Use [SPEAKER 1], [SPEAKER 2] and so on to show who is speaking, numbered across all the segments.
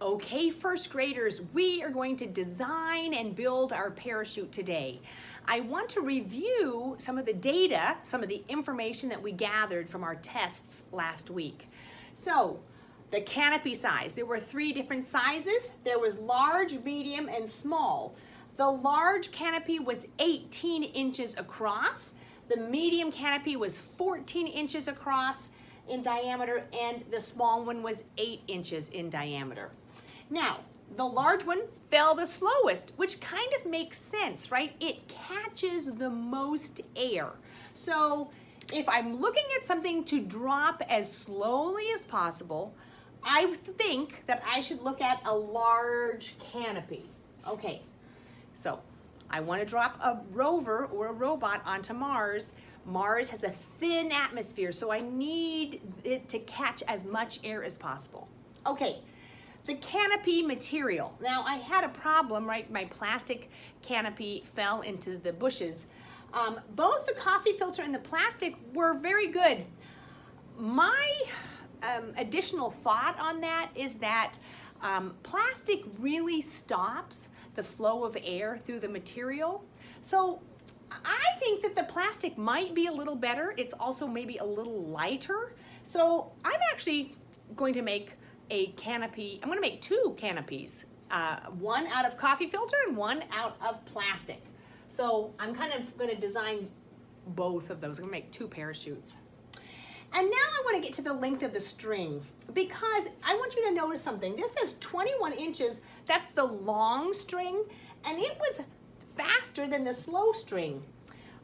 [SPEAKER 1] Okay, first graders, we are going to design and build our parachute today. I want to review some of the data, some of the information that we gathered from our tests last week. So, the canopy size, there were 3 different sizes. There was large, medium, and small. The large canopy was 18 inches across. The medium canopy was 14 inches across in diameter, and the small one was 8 inches in diameter. Now, the large one fell the slowest, which kind of makes sense, right? It catches the most air. So if I'm looking at something to drop as slowly as possible, I think that I should look at a large canopy. Okay, so I want to drop a rover or a robot onto Mars. Mars has a thin atmosphere, so I need it to catch as much air as possible. Okay. The canopy material. Now I had a problem, right? My plastic canopy fell into the bushes. Both the coffee filter and the plastic were very good. My additional thought on that is that plastic really stops the flow of air through the material. So I think that the plastic might be a little better. It's also maybe a little lighter. So I'm actually going to make a canopy. I'm going to make 2 canopies, one out of coffee filter and one out of plastic. So I'm kind of going to design both of those. I'm going to make 2 parachutes. And now I want to get to the length of the string, because I want you to notice something. This is 21 inches. That's the long string, and it was faster than the slow string.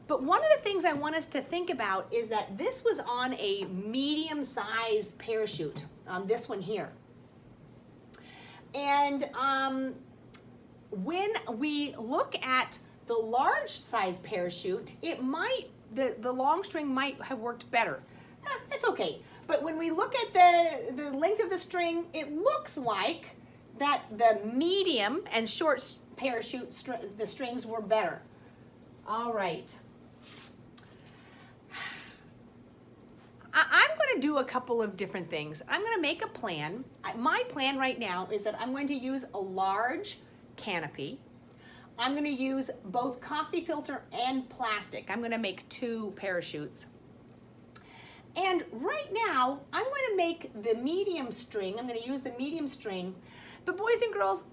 [SPEAKER 1] But one of the things I want us to think about is that this was on a medium-sized parachute, on this one here. And when we look at the large-sized parachute, it might, the long string might have worked better. That's okay. But when we look at the length of the string, it looks like that the medium and short parachute, the strings were better. All right. I'm going to do a couple of different things. I'm going to make a plan. My plan right now is that I'm going to use a large canopy. I'm going to use both coffee filter and plastic. I'm going to make 2 parachutes. And right now, I'm going to make the medium string. I'm going to use the medium string. But boys and girls,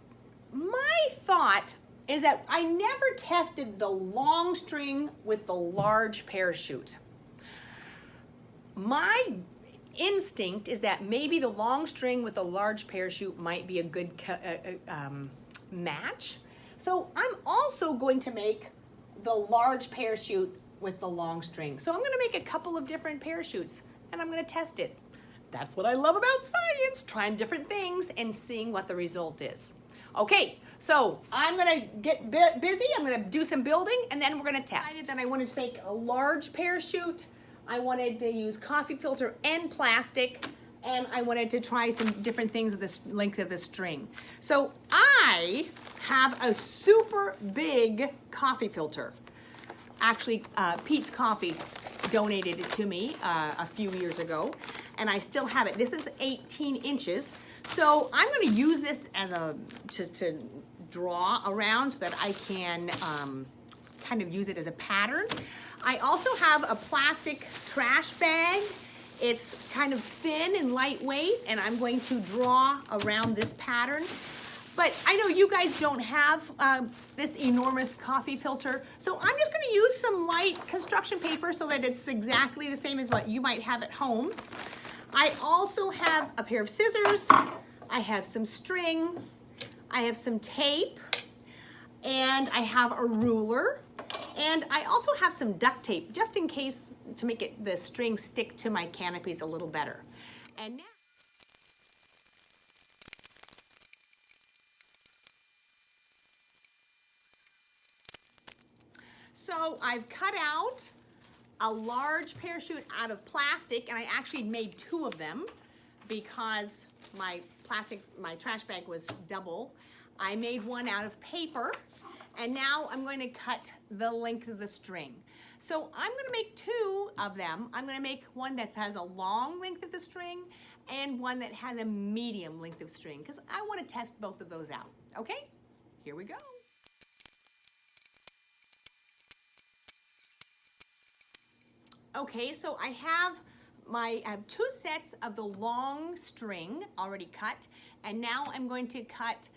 [SPEAKER 1] my thought is that I never tested the long string with the large parachute. My instinct is that maybe the long string with a large parachute might be a good match. So I'm also going to make the large parachute with the long string. So I'm going to make a couple of different parachutes and I'm going to test it. That's what I love about science, trying different things and seeing what the result is. Okay, so I'm going to get busy. I'm going to do some building and then we're going to test. And I wanted to make a large parachute. I wanted to use coffee filter and plastic, and I wanted to try some different things of the length of the string. So I have a super big coffee filter. Actually, Pete's Coffee donated it to me a few years ago, and I still have it. This is 18 inches. So I'm going to use this as to draw around so that I can kind of use it as a pattern. I also have a plastic trash bag. It's kind of thin and lightweight, and I'm going to draw around this pattern. But I know you guys don't have this enormous coffee filter, so I'm just going to use some light construction paper so that it's exactly the same as what you might have at home. I also have a pair of scissors, I have some string, I have some tape, and I have a ruler. And I also have some duct tape, just in case, to make the string stick to my canopies a little better. And now, so I've cut out a large parachute out of plastic, and I actually made 2 of them because my trash bag was double. I made one out of paper. And now I'm going to cut the length of the string. So I'm gonna make two of them. I'm gonna make one that has a long length of the string and one that has a medium length of string because I wanna test both of those out, okay? Here we go. Okay, so I have two sets of the long string already cut, and now I'm going to cut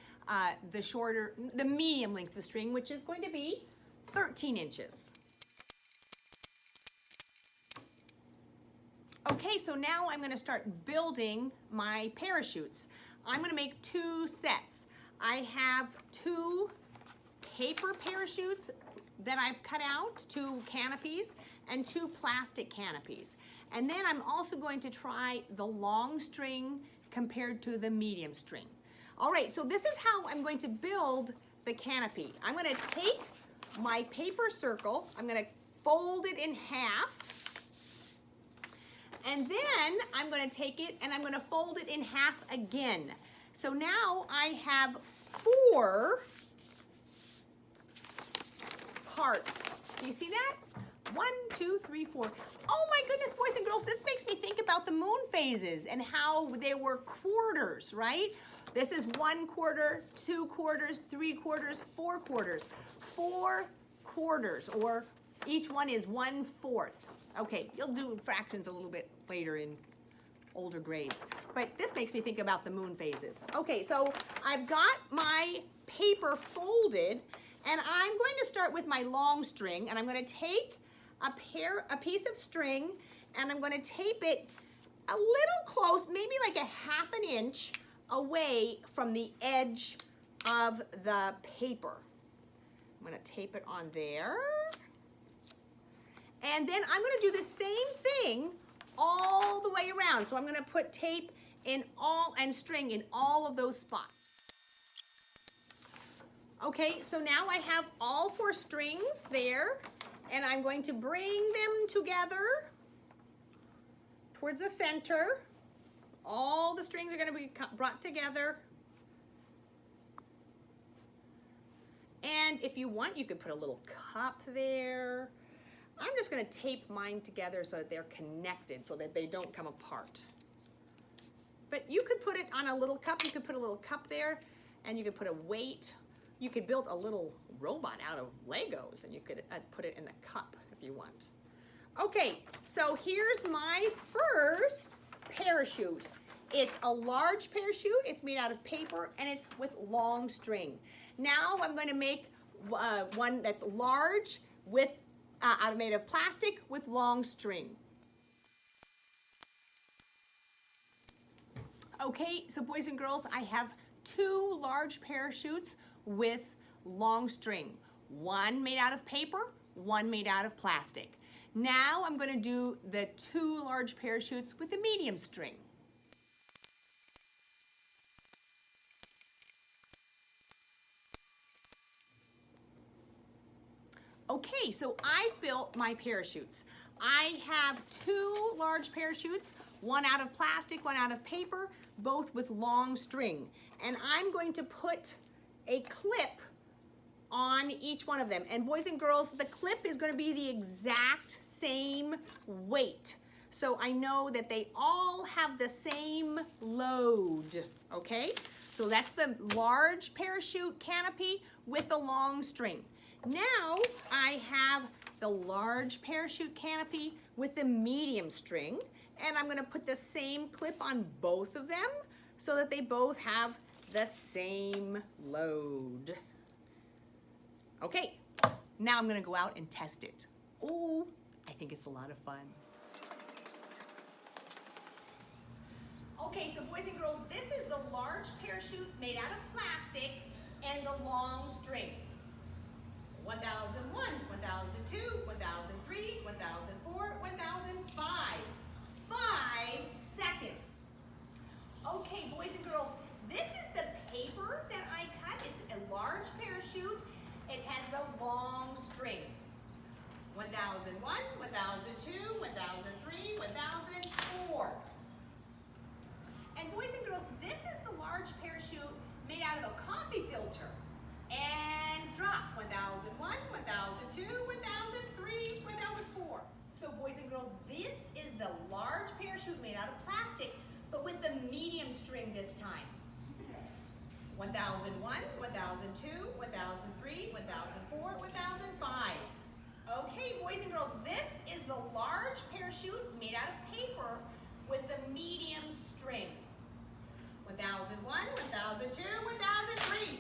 [SPEAKER 1] the medium length of string, which is going to be 13 inches. Okay, so now I'm gonna start building my parachutes. I'm gonna make two sets. I have two paper parachutes that I've cut out, two canopies, and two plastic canopies. And then I'm also going to try the long string compared to the medium string. All right, so this is how I'm going to build the canopy. I'm gonna take my paper circle, I'm gonna fold it in half, and then I'm gonna take it and I'm gonna fold it in half again. So now I have 4 parts. Do you see that? 1, 2, 3, 4. Oh my goodness, boys and girls, this makes me think about the moon phases and how they were quarters, right? This is 1 quarter, 2 quarters, 3 quarters, 4 quarters. 4 quarters, or each one is 1/4. Okay, you'll do fractions a little bit later in older grades, but this makes me think about the moon phases. Okay, so I've got my paper folded, and I'm going to start with my long string, and I'm going to take a piece of string, and I'm going to tape it a little close, maybe like a 1/2 inch away from the edge of the paper. I'm going to tape it on there. And then I'm going to do the same thing all the way around. So I'm going to put tape in and string in all of those spots. Okay, so now I have all 4 strings there, and I'm going to bring them together towards the center. All the strings are going to be brought together. And if you want, you could put a little cup there. I'm just going to tape mine together so that they're connected, so that they don't come apart. But you could put it on a little cup. You could put a little cup there, and you could put a weight. You could build a little robot out of Legos, and you could put it in the cup if you want. Okay, so here's my first parachute. It's a large parachute. It's made out of paper, and it's with long string. Now I'm going to make one that's large with made of plastic with long string. Okay, so boys and girls, I have 2 large parachutes with long string. One made out of paper, one made out of plastic. Now I'm going to do the 2 large parachutes with a medium string. Okay, so I built my parachutes. I have 2 large parachutes, one out of plastic, one out of paper, both with long string. And I'm going to put a clip on each one of them. And boys and girls, the clip is going to be the exact same weight. So I know that they all have the same load, okay? So that's the large parachute canopy with the long string. Now I have the large parachute canopy with the medium string, and I'm going to put the same clip on both of them so that they both have the same load. Okay, now I'm going to go out and test it. Oh, I think it's a lot of fun. Okay, so boys and girls, this is the large parachute made out of plastic and the long string. 1001, 1002, 1003, 1004, 1005. 5 seconds. Okay, boys and girls, this is the paper that I cut. It's a large parachute. It has the long string. 1001, 1002, 1003, 1004. And boys and girls, this is the large parachute made out of a coffee filter. And drop 1001, 1002, 1003, 1004. with the medium string this time. 1001, 1002, 1003, 1004, 1005. Okay, boys and girls, this is the large parachute made out of paper with the medium string. 1001, 1002, 1003.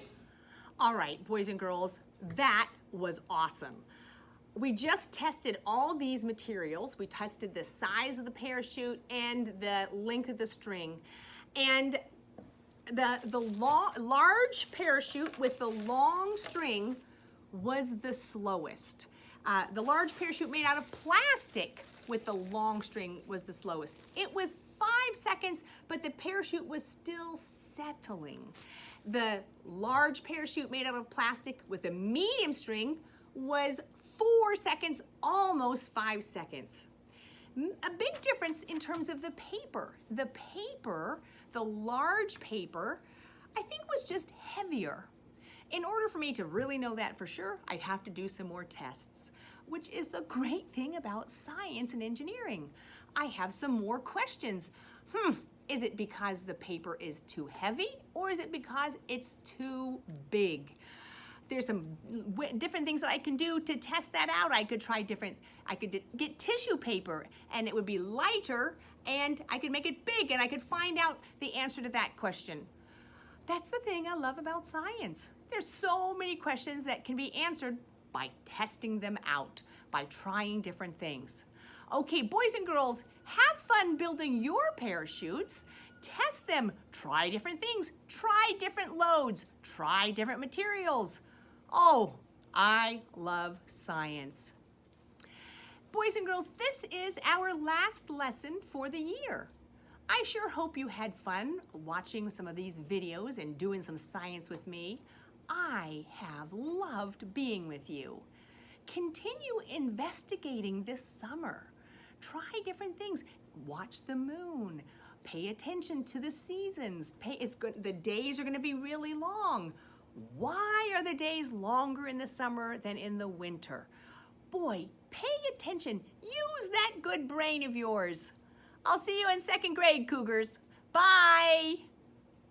[SPEAKER 1] All right, boys and girls, that was awesome. We just tested all these materials. We tested the size of the parachute and the length of the string. And the large parachute with the long string was the slowest. The large parachute made out of plastic with the long string was the slowest. It was 5 seconds, but the parachute was still settling. The large parachute made out of plastic with a medium string was 4 seconds, almost 5 seconds. A big difference in terms of the paper. The paper, the large paper, I think was just heavier. In order for me to really know that for sure, I'd have to do some more tests, which is the great thing about science and engineering. I have some more questions. Is it because the paper is too heavy, or is it because it's too big? There's some different things that I can do to test that out. I could get tissue paper and it would be lighter, and I could make it big and I could find out the answer to that question. That's the thing I love about science. There's so many questions that can be answered by testing them out, by trying different things. Okay, boys and girls, have fun building your parachutes. Test them, try different things, try different loads, try different materials. Oh, I love science. Boys and girls, this is our last lesson for the year. I sure hope you had fun watching some of these videos and doing some science with me. I have loved being with you. Continue investigating this summer. Try different things. Watch the moon. Pay attention to the seasons. The days are going to be really long. Why are the days longer in the summer than in the winter? Boy, pay attention. Use that good brain of yours. I'll see you in 2nd grade, Cougars. Bye.